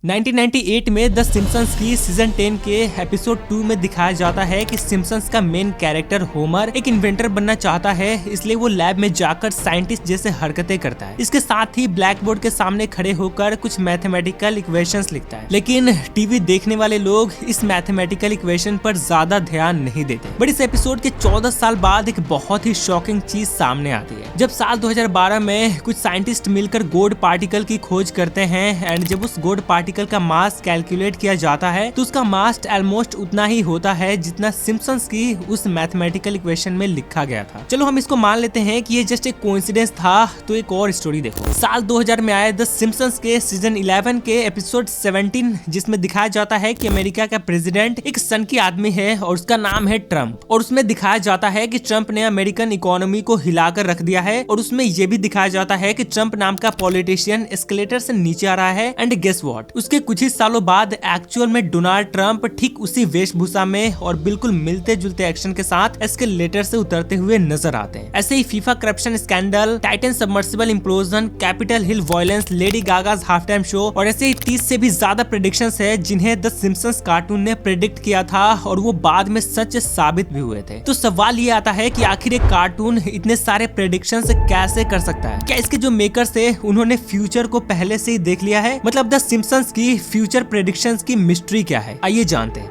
1998 में the Simpson's की season 10 के एपिसोड 2 में दिखाया जाता है कि सिम्पसन्स का मेन कैरेक्टर होमर एक इन्वेंटर बनना चाहता है, इसलिए वो लैब में जाकर साइंटिस्ट जैसे हरकतें करता है। इसके साथ ही ब्लैक बोर्ड के सामने खड़े होकर कुछ मैथमेटिकल इक्वेशंस लिखता है, लेकिन टीवी देखने वाले लोग इस मैथमेटिकल इक्वेशन पर ज्यादा ध्यान नहीं देते। बट इस एपिसोड के 14 साल बाद एक बहुत ही शॉकिंग चीज सामने आती है, जब साल 2012 में कुछ साइंटिस्ट मिलकर गोल्ड पार्टिकल की खोज करते हैं एंड जब उस गोल्ड पार्टिकल का मास कैलकुलेट किया जाता है तो उसका मास ऑलमोस्ट उतना ही होता है जितना सिम्पसन्स की उस मैथमेटिकल इक्वेशन में लिखा गया था। चलो हम इसको मान लेते हैं कि ये जस्ट एक कोइंसिडेंस था। तो एक और स्टोरी देखो, साल 2000 में आए द सिम्पसन्स के सीजन 11 के एपिसोड 17, जिसमें दिखाया जाता है कि अमेरिका का प्रेसिडेंट एक सन की आदमी है और उसका नाम है ट्रम्प। और उसमें दिखाया जाता है कि ट्रम्प ने अमेरिकन इकोनॉमी को हिलाकर रख दिया है। और उसमें यह भी दिखाया जाता है कि ट्रम्प नाम का पॉलिटिशियन एस्केलेटर से नीचे आ रहा है एंड गेस व्हाट, उसके कुछ ही सालों बाद एक्चुअल में डोनाल्ड ट्रंप ठीक उसी वेशभूषा में और बिल्कुल मिलते जुलते एक्शन के साथ एस्केलेटर से उतरते हुए नजर आते हैं। ऐसे ही FIFA corruption scandal, Titan submersible implosion, Capitol Hill violence, Lady Gaga's half time show और ऐसे ही 30 से भी ज्यादा प्रेडिक्शंस है जिन्हें द सिम्पसन्स कार्टून ने प्रेडिक्ट किया था और वो बाद में सच साबित भी हुए थे। तो सवाल ये आता है कि आखिर एक कार्टून इतने सारे प्रेडिक्शंस कैसे कर सकता है? क्या इसके जो मेकर्स थे उन्होंने फ्यूचर को पहले से ही देख लिया है? मतलब द सिम्पसन्स की फ्यूचर प्रेडिक्शंस की मिस्ट्री क्या है, आइए जानते हैं।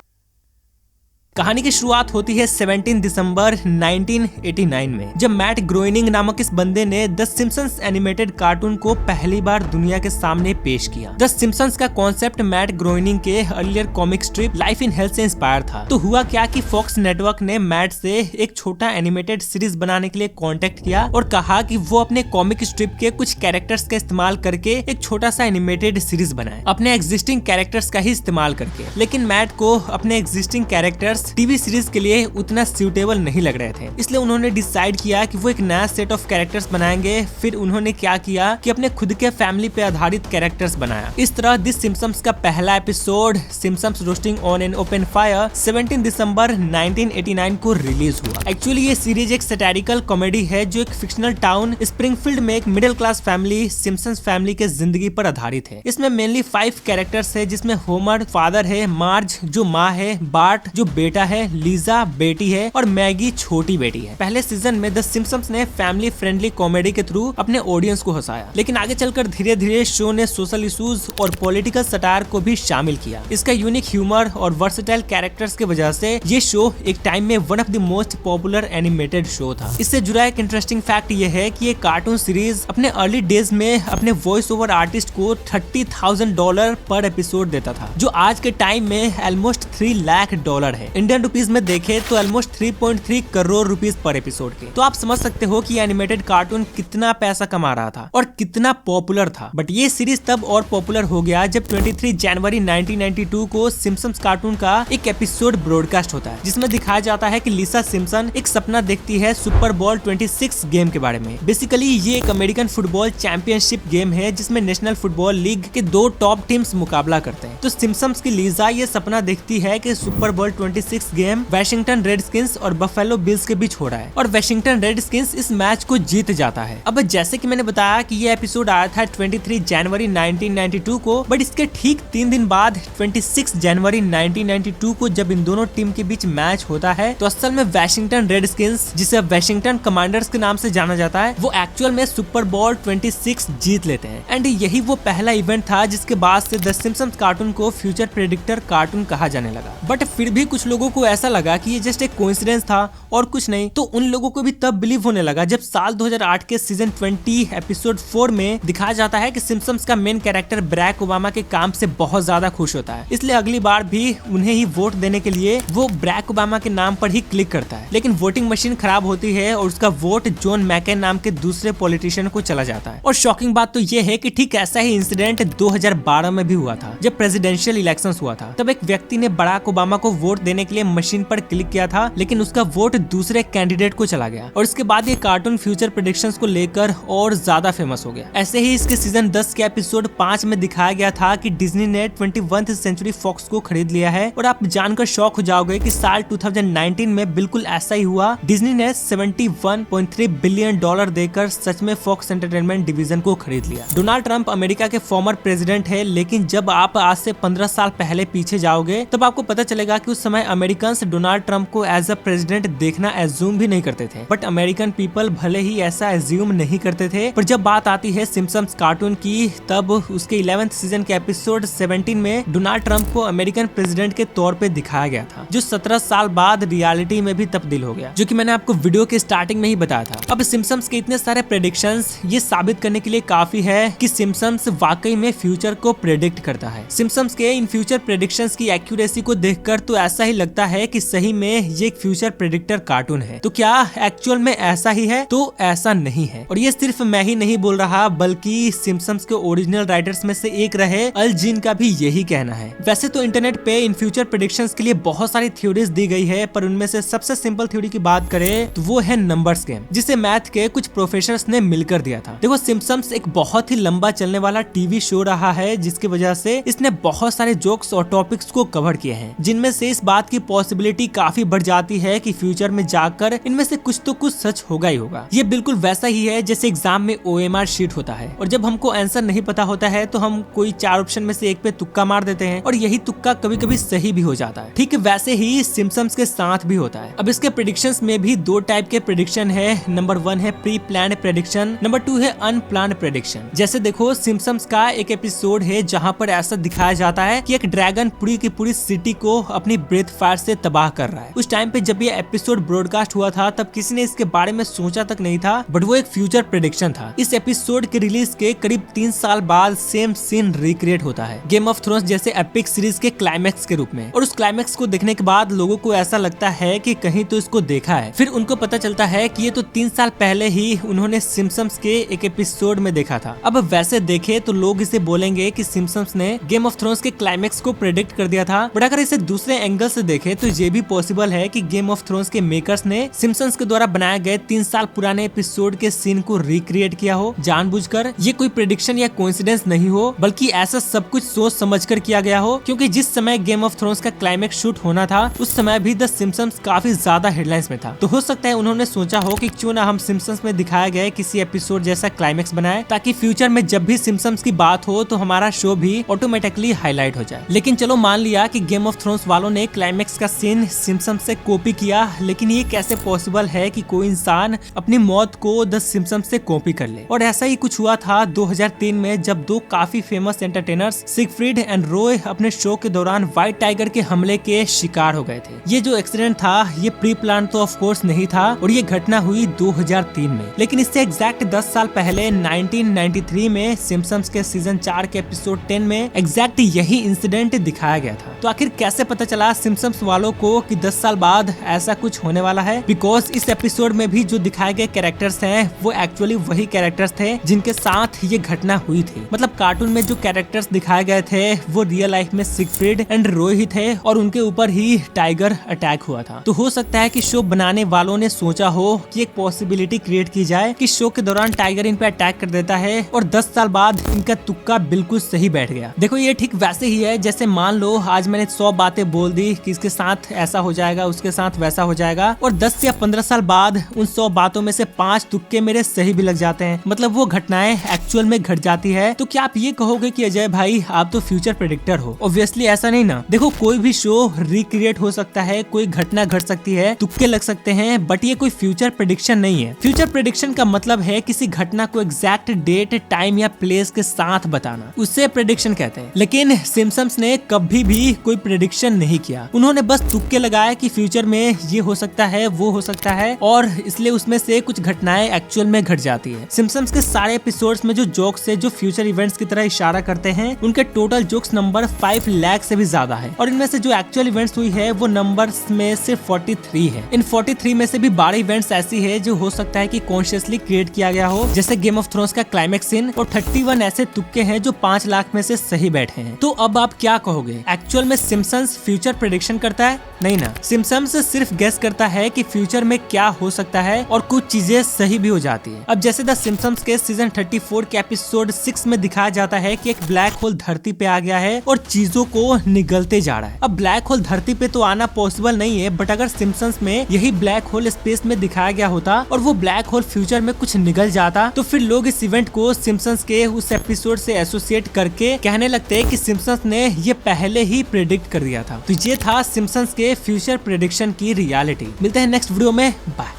कहानी की शुरुआत होती है 17 दिसंबर 1989 में, जब मैट ग्रोइनिंग नामक इस बंदे ने द सिम्पसन्स एनिमेटेड कार्टून को पहली बार दुनिया के सामने पेश किया। द सिम्पसन्स का कॉन्सेप्ट मैट ग्रोइनिंग के earlier comic strip life in health से इंस्पायर था। तो हुआ क्या कि फॉक्स नेटवर्क ने मैट से एक छोटा एनिमेटेड सीरीज बनाने के लिए कॉन्टेक्ट किया और कहा कि वो अपने कॉमिक स्ट्रिप के कुछ कैरेक्टर्स का इस्तेमाल करके एक छोटा सा एनिमेटेड सीरीज बनाए, अपने एग्जिस्टिंग कैरेक्टर्स का ही इस्तेमाल करके। लेकिन मैट को अपने एग्जिस्टिंग कैरेक्टर्स टीवी सीरीज के लिए उतना सूटेबल नहीं लग रहे थे, इसलिए उन्होंने डिसाइड किया कि वो एक नया सेट ऑफ कैरेक्टर्स बनाएंगे। फिर उन्होंने क्या किया कि अपने खुद के फैमिली पे आधारित कैरेक्टर्स बनाया। इस तरह दिस सिम्पसन्स का पहला episode Simpsons roasting on an open fire 17 दिसंबर 1989 को रिलीज हुआ। एक्चुअली ये सीरीज एक सैटारिकल कॉमेडी है जो एक फिक्शनल टाउन स्प्रिंगफील्ड में एक middle class family Simpsons family के जिंदगी पर आधारित है। इसमें मेनली 5 कैरेक्टर्स है, जिसमें होमर फादर है, मार्ज जो माँ है, बार्ट जो बेटा है, लीजा बेटी है और मैगी छोटी बेटी है। पहले सीजन में द सिम्पसन्स ने फैमिली फ्रेंडली कॉमेडी के थ्रू अपने ऑडियंस को हंसाया, लेकिन आगे चलकर धीरे धीरे शो ने सोशल इश्यूज और पॉलिटिकल सटायर को भी शामिल किया। इसका यूनिक ह्यूमर और वर्सेटाइल कैरेक्टर्स की वजह से ये शो एक टाइम में one of the most popular animated show था। इससे जुड़ा एक इंटरेस्टिंग फैक्ट ये है कि ये कार्टून सीरीज अपने अर्ली डेज में अपने वॉइस ओवर आर्टिस्ट को $30,000 पर एपिसोड देता था, जो आज के टाइम में ऑलमोस्ट $3 लाख है। इंडियन रुपीज में देखे तो ऑलमोस्ट 3.3 करोड़ रुपीस पर एपिसोड के। तो आप समझ सकते हो कि एनिमेटेड कार्टून कितना पैसा कमा रहा था और कितना पॉपुलर था। बट ये सीरीज तब और पॉपुलर हो गया जब 23 जनवरी 1992 को सिम्पसन्स कार्टून का एक एपिसोड ब्रॉडकास्ट होता है, जिसमें दिखाया जाता है कि लिसा सिम्पसन एक सपना देखती है सुपर बॉल 26 गेम के बारे में। बेसिकली ये एक अमेरिकन फुटबॉल चैंपियनशिप गेम है जिसमें नेशनल फुटबॉल लीग के 2 टॉप टीम्स मुकाबला करते हैं। तो सिम्पसन्स की लिसा ये सपना देखती है कि सुपर बॉल 26 गेम वाशिंगटन रेडस्किंस और बफेलो बिल्स के बीच हो रहा है और वाशिंगटन रेडस्किंस इस मैच को जीत जाता है। अब जैसे कि मैंने बताया कि ये एपिसोड आया था 23 जनवरी 1992 को, बट इसके ठीक 3 दिन बाद 26 जनवरी 1992 को जब इन दोनों टीम के बीच मैच होता है तो असल में वाशिंगटन रेडस्किंस, जिसे वाशिंगटन कमांडर्स के नाम से जाना जाता है, वो एक्चुअल में सुपर बॉल 26 जीत लेते हैं। एंड यही वो पहला इवेंट था जिसके बाद से द सिम्पसन्स कार्टून को फ्यूचर प्रेडिक्टर कार्टून कहा जाने लगा। बट फिर भी कुछ लोगों को ऐसा लगा कि ये जस्ट एक कोइंसिडेंस था और कुछ नहीं। तो उन लोगों को भी तब बिलीव होने लगा जब साल 2008 के सीजन 20 एपिसोड 4 में दिखाया जाता है कि सिम्पसन्स का मेन कैरेक्टर बराक ओबामा के काम से बहुत ज्यादा खुश होता है, इसलिए अगली बार भी उन्हें ही वोट देने के लिए वो बराक ओबामा के नाम पर ही क्लिक करता है। लेकिन वोटिंग मशीन खराब होती है और उसका वोट जॉन मैकेन नाम के दूसरे पॉलिटिशियन को चला जाता है। और शॉकिंग बात तो ये है कि ठीक ऐसा ही इंसिडेंट 2012 में भी हुआ था, जब प्रेसिडेंशियल इलेक्शंस हुआ था। तब एक व्यक्ति ने बराक ओबामा को वोट देने के लिए मशीन पर क्लिक किया था, लेकिन उसका वोट दूसरे कैंडिडेट को चला गया और इसके बाद ये कार्टून फ्यूचर प्रेडिक्शंस को लेकर और ज्यादा फेमस हो गया। ऐसे ही इसके सीजन 10 के एपिसोड 5 में दिखाया गया था कि डिज्नी ने 21th सेंचुरी फॉक्स को खरीद लिया है और आप जानकर शॉक हो जाओगे कि साल 2019 में बिल्कुल ऐसा ही हुआ। डिज्नी ने $71.3 बिलियन देकर सच में फॉक्स एंटरटेनमेंट डिवीजन को खरीद लिया। डोनाल्ड ट्रंप अमेरिका के फॉर्मर प्रेसिडेंट है, लेकिन जब आप आज से 15 साल पहले पीछे जाओगे तब आपको पता चलेगा कि उस समय अमेरिकन्स डोनाल्ड ट्रंप को एज अ प्रेसिडेंट देखना एज्यूम भी नहीं करते थे। बट अमेरिकन पीपल भले ही ऐसा एज्यूम नहीं करते थे, पर जब बात आती है सिम्पसन्स कार्टून की, तब उसके 11th सीजन के एपिसोड 17 में डोनाल्ड ट्रंप को अमेरिकन प्रेसिडेंट के तौर पे दिखाया गया था, जो 17 साल बाद रियलिटी में भी तब्दील हो गया, जो कि मैंने आपको वीडियो के स्टार्टिंग में ही बताया था। अब सिम्पसन्स के इतने सारे प्रेडिक्शंस ये साबित करने के लिए काफी है कि सिम्पसन्स वाकई में फ्यूचर को प्रेडिक्ट करता है। सिम्पसन्स के इन फ्यूचर प्रेडिक्शंस की एक्यूरेसी को देखकर तो ऐसा ही लगता है कि सही में ये एक फ्यूचर प्रेडिक्टर कार्टून है। तो क्या एक्चुअल में ऐसा ही है? तो ऐसा नहीं है, और ये सिर्फ मैं ही नहीं बोल रहा, बल्कि सिम्पसन्स के ओरिजिनल राइटर्स में से एक रहे अल जीन का भी यही कहना है। वैसे तो इंटरनेट पे इन फ्यूचर प्रेडिक्शंस के लिए बहुत सारी थ्योरीज दी गई है, पर उनमें से सबसे सिंपल थ्योरी की बात करें तो वो है नंबर्स गेम, जिसे मैथ के कुछ प्रोफेसर्स ने मिलकर दिया था। देखो, सिम्पसन्स एक बहुत ही लंबा चलने वाला टीवी शो रहा है, जिसकी वजह से इसने बहुत सारे जोक्स और टॉपिक्स को कवर किए हैं, जिनमें से इस बात की पॉसिबिलिटी काफी बढ़ जाती है कि फ्यूचर में जाकर इनमें से कुछ तो कुछ सच होगा ही होगा। ये बिल्कुल वैसा ही है जैसे एग्जाम में OMR शीट होता है, और जब हमको आंसर नहीं पता होता है तो हम कोई 4 ऑप्शन में से एक पे तुक्का मार देते हैं, और यही तुक्का कभी कभी सही भी हो जाता है। ठीक वैसे ही सिम्पसन्स के साथ भी होता है। अब इसके प्रेडिक्शंस में भी 2 टाइप के प्रेडिक्शन है। नंबर 1 है प्री प्लान्ड प्रेडिक्शन, नंबर 2 है अनप्लान्ड प्रेडिक्शन। जैसे देखो, सिम्पसन्स का एक एपिसोड है जहाँ पर ऐसा दिखाया जाता है कि एक ड्रैगन पूरी की पूरी सिटी को अपनी ब्रेथ फायर से तबाह कर रहा है। उस टाइम पे जब ये एपिसोड ब्रॉडकास्ट हुआ था तब किसी ने इसके बारे में सोचा तक नहीं था, बट वो एक फ्यूचर प्रेडिक्शन था। इस एपिसोड के रिलीज के करीब 3 साल बाद सेम सीन रिक्रिएट होता है गेम ऑफ थ्रोन्स जैसे एपिक सीरीज के क्लाइमैक्स के रूप में, और उस क्लाइमैक्स को देखने के बाद लोगों को ऐसा लगता है कि कहीं तो इसको देखा है। फिर उनको पता चलता है कि ये तो 3 साल पहले ही उन्होंने सिम्पसन्स के एक एपिसोड में देखा था। अब वैसे देखे तो लोग इसे बोलेंगे कि सिम्पसन्स ने गेम ऑफ थ्रोन्स के क्लाइमैक्स को प्रेडिक्ट कर दिया था, बट अगर इसे दूसरे एंगल से देखे तो ये भी पॉसिबल है कि गेम ऑफ थ्रोन्स के मेकर्स ने सिम्पसन्स के द्वारा बनाए गए 3 साल पुराने एपिसोड के सीन को रिक्रिएट किया हो जानबूझकर। ये कोई प्रेडिक्शन या कोइंसिडेंस नहीं हो, बल्कि ऐसा सब कुछ सोच समझकर किया गया हो, क्योंकि जिस समय गेम ऑफ थ्रोन्स का क्लाइमैक्स शूट होना था उस समय भी द सिम्पसन्स काफी ज्यादा हेडलाइंस में था। तो हो सकता है उन्होंने सोचा हो कि क्यों ना हम सिम्पसन्स में दिखाया गया किसी एपिसोड जैसा क्लाइमैक्स बनाए, ताकि फ्यूचर में जब भी सिम्पसन्स की बात हो तो हमारा शो भी ऑटोमेटिकली हाईलाइट हो जाए। लेकिन चलो मान लिया कि गेम ऑफ थ्रोन्स वालों ने क्लाइमैक्स का सीन सिम्पसन्स से कॉपी किया, लेकिन ये कैसे पॉसिबल है कि कोई इंसान अपनी मौत को द सिम्पसन्स से कॉपी कर ले? और ऐसा ही कुछ हुआ था 2003 में, जब 2 काफी famous entertainers Siegfried and Roy अपने शो के दौरान व्हाइट टाइगर के हमले के शिकार हो गए थे। ये जो एक्सीडेंट था ये प्री प्लान तो ऑफ कोर्स नहीं था, और ये घटना हुई 2003 में। लेकिन इससे एग्जैक्ट 10 साल पहले 1993 में सिम्पसन्स के सीजन 4 के एपिसोड 10 में एग्जैक्ट यही इंसिडेंट दिखाया गया था। तो आखिर कैसे पता चला सिम्पसन्स वालों को कि 10 साल बाद ऐसा कुछ होने वाला है? बिकॉज इस एपिसोड में भी जो दिखाए गए कैरेक्टर्स हैं वो एक्चुअली वही कैरेक्टर्स थे जिनके साथ ये घटना हुई थी। मतलब कार्टून में जो कैरेक्टर्स दिखाए गए थे वो रियल लाइफ में सिगफ्रीड एंड रॉय ही थे, और उनके ऊपर ही टाइगर अटैक हुआ था। तो हो सकता है कि शो बनाने वालों ने सोचा हो कि एक पॉसिबिलिटी क्रिएट की जाए कि शो के दौरान टाइगर इन पे अटैक कर देता है और 10 साल बाद इनका तुक्का बिल्कुल सही बैठ गया। देखो, ये ठीक वैसे ही है जैसे मान लो आज मैंने 100 बातें बोल दी कि इसके साथ ऐसा हो जाएगा, उसके साथ वैसा हो जाएगा, और 10 या 15 साल बाद उन 100 बातों में से 5 तुक्के मेरे सही भी लग जाते हैं। मतलब वो घटनाएं एक्चुअल में घट जाती है। तो क्या आप ये कहोगे कि अजय भाई आप तो फ्यूचर प्रेडिक्टर हो? ऑब्वियसली ऐसा नहीं ना। देखो, कोई भी शो रिक्रिएट हो सकता है, कोई घटना घट सकती है, तुक्के लग सकते हैं, बट ये कोई फ्यूचर प्रेडिक्शन नहीं है। फ्यूचर प्रेडिक्शन का मतलब है किसी घटना को एग्जैक्ट डेट, टाइम या प्लेस के साथ बताना, उसे प्रेडिक्शन कहते हैं। लेकिन सिम्पसन्स ने कभी भी कोई प्रेडिक्शन नहीं किया। उन्होंने बस तुक्के लगाया कि फ्यूचर में ये हो सकता है, वो हो सकता है, और इसलिए उसमें से कुछ घटनाएं एक्चुअल में घट जाती है। सिम्पसन्स के सारे एपिसोड्स में जो जोक्स है जो फ्यूचर इवेंट्स की तरह इशारा करते हैं, उनके टोटल जोक्स नंबर 5 लाख से भी ज्यादा है, और इनमें से जो एक्चुअल इवेंट्स हुई है वो नंबर्स में सिर्फ 43 है। इन 43 में से भी 12 इवेंट्स ऐसी है जो हो सकता है कि कॉन्शियसली क्रिएट किया गया हो, जैसे गेम ऑफ थ्रोन्स का क्लाइमैक्स सीन, और 31 ऐसे तुक्के हैं जो 5 लाख में से सही बैठे हैं। तो अब आप क्या कहोगे, एक्चुअल में सिम्पसन्स फ्यूचर प्रेडिक्शन करता है? नहीं ना, सिम्पसन्स सिर्फ गेस करता है कि फ्यूचर में क्या हो सकता है और कुछ चीजें सही भी हो जाती है। अब जैसे द सिम्पसन्स के सीजन 34 के एपिसोड 6 में दिखाया जाता है कि एक ब्लैक होल धरती पे आ गया है और चीजों को निगलते जा रहा है। अब ब्लैक होल धरती पे तो आना पॉसिबल नहीं है, बट अगर सिम्पसन्स में यही ब्लैक होल स्पेस में दिखाया गया होता और वो ब्लैक होल फ्यूचर में कुछ निगल जाता तो फिर लोग इस इवेंट को सिम्पसन्स के उस एपिसोड से एसोसिएट करके कहने लगते हैं कि सिम्पसन्स ने ये पहले ही प्रेडिक्ट कर दिया था। तो ये था सिम्पसन्स के फ्यूचर प्रेडिक्शन की रियलिटी। मिलते हैं नेक्स्ट वीडियो में, बाय।